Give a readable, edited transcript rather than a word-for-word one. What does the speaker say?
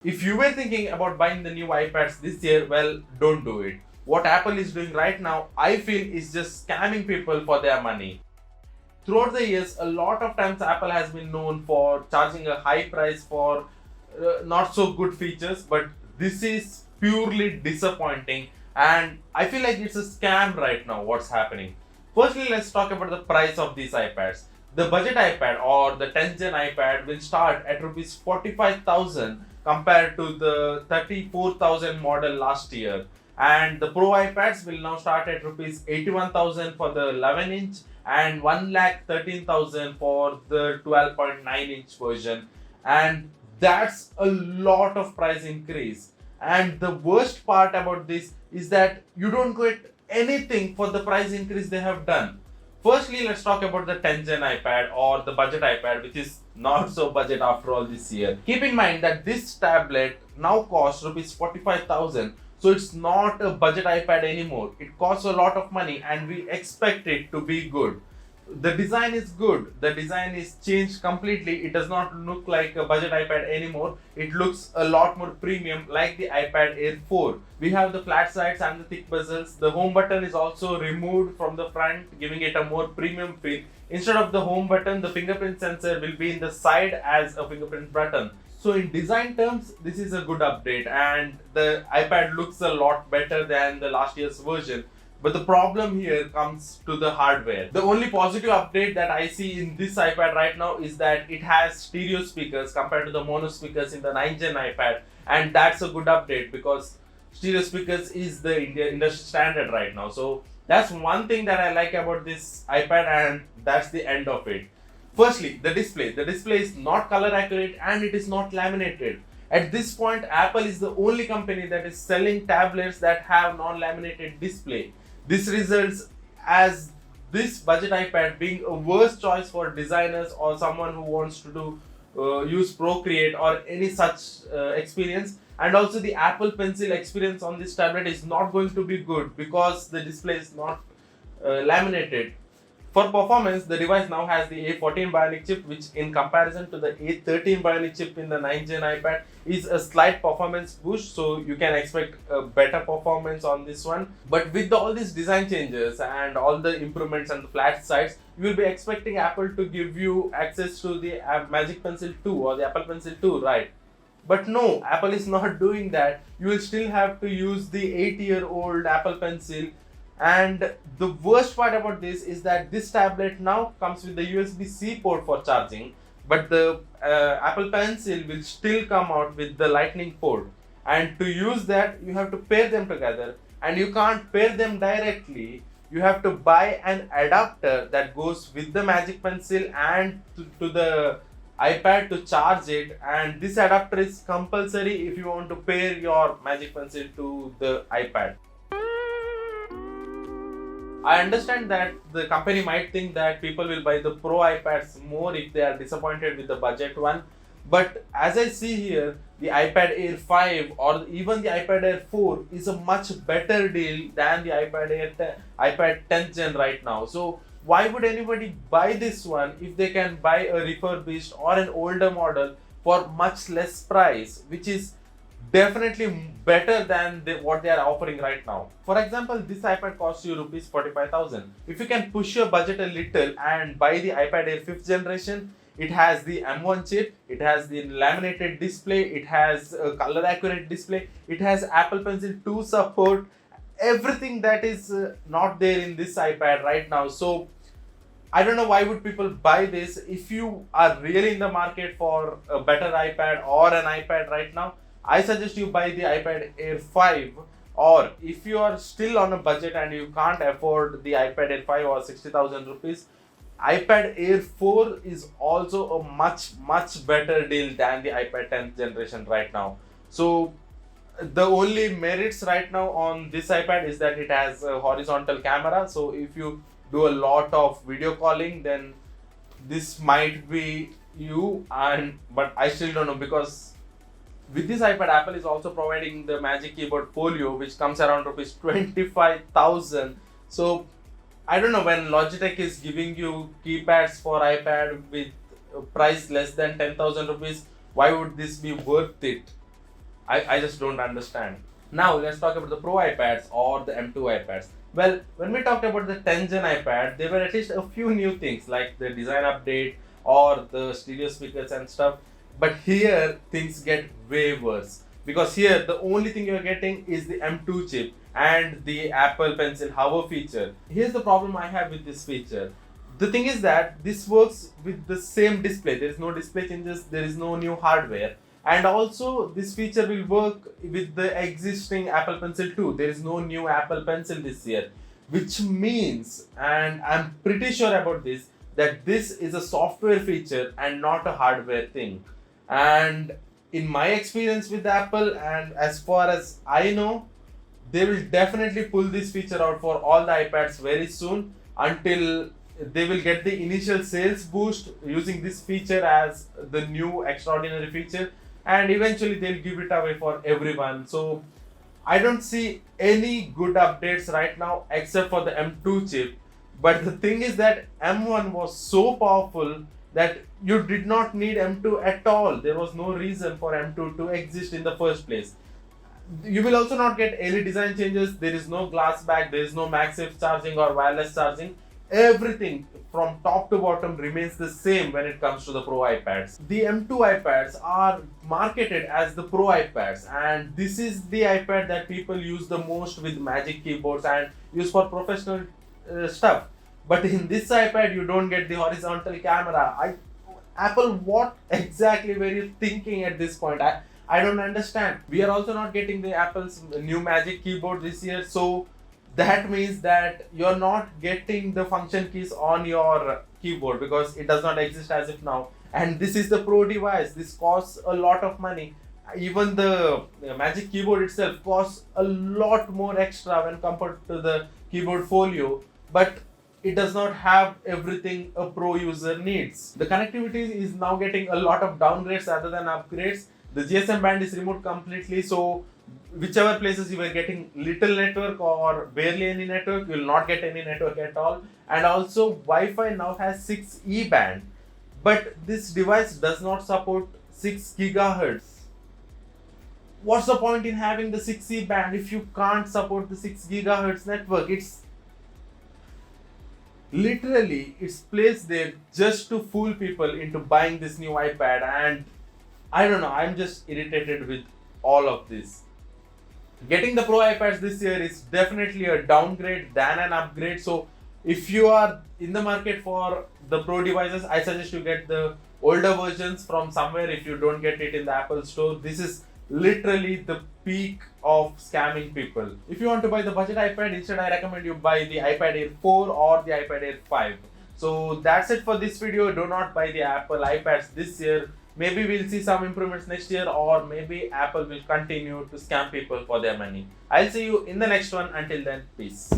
If you were thinking about buying the new iPads this year, well, don't do it. What Apple is doing right now, I feel, is just scamming people for their money. Throughout the years, a lot of times Apple has been known for charging a high price for not so good features, but this is purely disappointing, and I feel like it's a scam right now. What's happening? Firstly, let's talk about the price of these iPads. The budget iPad or the 10th gen iPad will start at rupees 45,000 compared to the 34,000 model last year, and the Pro iPads will now start at rupees 81,000 for the 11 inch and 1,13,000 for the 12.9 inch version, and that's a lot of price increase. And the worst part about this is that you don't get anything for the price increase they have done. Firstly, let's talk about the 10th gen iPad or the budget iPad, which is not so budget after all this year. Keep in mind that this tablet now costs rupees 45,000, so it's not a budget iPad anymore. It costs a lot of money and we expect it to be good. The design is good. The design is changed completely. It does not look like a budget iPad anymore. It looks a lot more premium, like the iPad Air 4. We have the flat sides and the thick bezels. The home button is also removed from the front, giving it a more premium feel. Instead of the home button, the fingerprint sensor will be in the side as a fingerprint button. So in design terms, this is a good update, and the iPad looks a lot better than the last year's version. But the problem here comes to the hardware. The only positive update that I see in this iPad right now is that it has stereo speakers compared to the mono speakers in the 9th gen iPad, and that's a good update because stereo speakers is the industry standard right now. So that's one thing that I like about this iPad, and that's the end of it. Firstly, the display. The display is not color accurate and it is not laminated. At this point, Apple is the only company that is selling tablets that have non-laminated display. This results as this budget iPad being a worse choice for designers or someone who wants to use Procreate or any such experience. And also the Apple Pencil experience on this tablet is not going to be good because the display is not laminated. For performance, the device now has the A14 Bionic chip, which in comparison to the A13 Bionic chip in the 9th gen iPad is a slight performance boost, so you can expect a better performance on this one. But with all these design changes and all the improvements and the flat sides, you will be expecting Apple to give you access to the Magic Pencil 2 or the Apple Pencil 2, right? But no, Apple is not doing that. You will still have to use the 8-year-old Apple Pencil. And the worst part about this is that this tablet now comes with the USB-C port for charging, but the Apple Pencil will still come out with the Lightning port. And to use that, you have to pair them together, and you can't pair them directly. You have to buy an adapter that goes with the Magic Pencil and to the iPad to charge it, and this adapter is compulsory if you want to pair your Magic Pencil to the iPad. I understand that the company might think that people will buy the Pro iPads more if they are disappointed with the budget one. But as I see here, the iPad Air 5 or even the iPad Air 4 is a much better deal than the iPad 10th gen right now. So why would anybody buy this one if they can buy a refurbished or an older model for much less price, which is definitely better than what they are offering right now. For example, this iPad costs you rupees 45,000. If you can push your budget a little and buy the iPad Air 5th generation, it has the M1 chip, it has the laminated display, it has a color accurate display, it has Apple Pencil 2 support, everything that is not there in this iPad right now. So I don't know why would people buy this. If you are really in the market for a better iPad or an iPad right now, I suggest you buy the iPad Air 5, or if you are still on a budget and you can't afford the iPad Air 5 or 60,000 rupees, iPad Air 4 is also a much better deal than the iPad 10th generation right now. So the only merits right now on this iPad is that it has a horizontal camera, so if you do a lot of video calling, then this might be you. But I still don't know, because with this iPad, Apple is also providing the Magic Keyboard Folio, which comes around rupees 25,000. So I don't know, when Logitech is giving you keypads for iPad with a price less than 10,000 rupees, why would this be worth it? I just don't understand. Now let's talk about the Pro iPads or the M2 iPads. Well, when we talked about the 10 gen iPad, there were at least a few new things like the design update or the stereo speakers and stuff. But here things get way worse, because here the only thing you're getting is the M2 chip and the Apple Pencil hover feature. Here's the problem I have with this feature. The thing is that this works with the same display. There is no display changes, there is no new hardware. And also this feature will work with the existing Apple Pencil too. There is no new Apple Pencil this year, which means, and I'm pretty sure about this, that this is a software feature and not a hardware thing. And in my experience with Apple, and as far as I know, they will definitely pull this feature out for all the iPads very soon, until they will get the initial sales boost using this feature as the new extraordinary feature, and eventually they'll give it away for everyone. So I don't see any good updates right now except for the M2 chip. But the thing is that M1 was so powerful that you did not need M2 at all. There was no reason for M2 to exist in the first place. You will also not get any design changes. There is no glass back, there is no MagSafe charging or wireless charging. Everything from top to bottom remains the same when it comes to the Pro iPads. The M2 iPads are marketed as the Pro iPads, and this is the iPad that people use the most with Magic keyboards and use for professional stuff. But in this iPad, you don't get the horizontal camera. Apple, what exactly were you thinking at this point? I don't understand. We are also not getting the Apple's new Magic keyboard this year, so that means that you're not getting the function keys on your keyboard because it does not exist as of now. And this is the Pro device. This costs a lot of money. Even the Magic keyboard itself costs a lot more extra when compared to the keyboard folio, but it does not have everything a Pro user needs. The connectivity is now getting a lot of downgrades rather than upgrades. The GSM band is removed completely, so whichever places you were getting little network or barely any network, you will not get any network at all. And also Wi-Fi now has 6E band, but this device does not support 6 gigahertz. What's the point in having the 6E band if you can't support the 6 gigahertz network? It's literally, it's placed there just to fool people into buying this new iPad. And I don't know, I'm just irritated with all of this. Getting the Pro iPads this year is definitely a downgrade than an upgrade. So if you are in the market for the Pro devices, I suggest you get the older versions from somewhere. If you don't get it in the Apple store, this is literally the peak of scamming people. If you want to buy the budget iPad, instead I recommend you buy the iPad Air 4 or the iPad Air 5. So that's it for this video. Do not buy the Apple iPads this year. Maybe we'll see some improvements next year, or maybe Apple will continue to scam people for their money. I'll see you in the next one. Until then, peace.